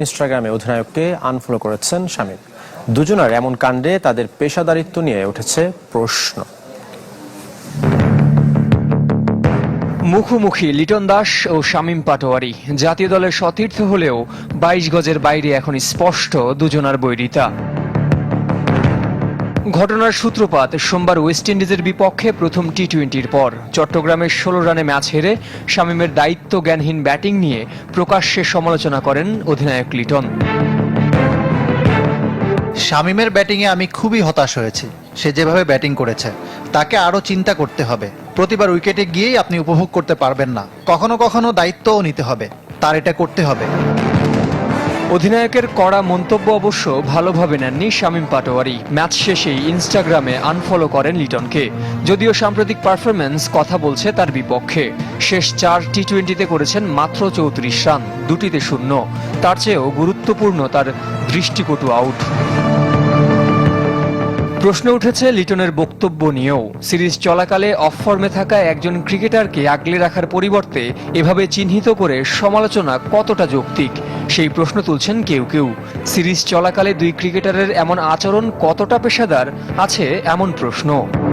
ইনস্টাগ্রামে অধিনায়ককে আনফলো করেছেন শামীম। দুজনের এমন কাণ্ডে তাদের পেশাদারিত্ব নিয়ে উঠেছে প্রশ্ন। মুখোমুখি লিটন দাস ও শামীম পাটোয়ারি জাতীয় দলের সতীর্থ হলেও ২২ গজের বাইরে এখন স্পষ্ট দুজনার বৈরিতা। ঘটনার সূত্রপাত সোমবার ওয়েস্ট ইন্ডিজের বিপক্ষে প্রথম টি-20-র পর চট্টগ্রামের ১৬ রানে ম্যাচ হেরে শামীমের দায়িত্ব জ্ঞানহীন ব্যাটিং নিয়ে প্রকাশ্যে সমালোচনা করেন অধিনায়ক লিটন। শামীমের ব্যাটিংয়ে আমি খুবই হতাশ হয়েছি। সে যেভাবে ব্যাটিং করেছে তাকে আরও চিন্তা করতে হবে। প্রতিবার উইকেটে গিয়েই আপনি উপভোগ করতে পারবেন না, কখনো কখনো দায়িত্বও নিতে হবে, তার এটা করতে হবে। অধিনায়কের কড়া মন্তব্য অবশ্য ভালোভাবে নেননি শামীম পাটোয়ারি। ম্যাচ শেষেই ইনস্টাগ্রামে আনফলো করেন লিটনকে। যদিও সাম্প্রতিক পারফরম্যান্স কথা বলছে তার বিপক্ষে। শেষ ৪ টি-20-তে করেছেন মাত্র ৩৪ রান, দুটিতে শূন্য। তার চেয়েও গুরুত্বপূর্ণ তার দৃষ্টিকটু আউট। প্রশ্ন উঠেছে লিটনের বক্তব্য নিয়েও। সিরিজ চলাকালে অফ ফর্মে থাকা একজন ক্রিকেটারকে আগলে রাখার পরিবর্তে এভাবে চিহ্নিত করে সমালোচনা কতটা যৌক্তিক, সেই প্রশ্ন তুলছেন কেউ কেউ। সিরিজ চলাকালে দুই ক্রিকেটারের এমন আচরণ কতটা পেশাদার, আছে এমন প্রশ্ন।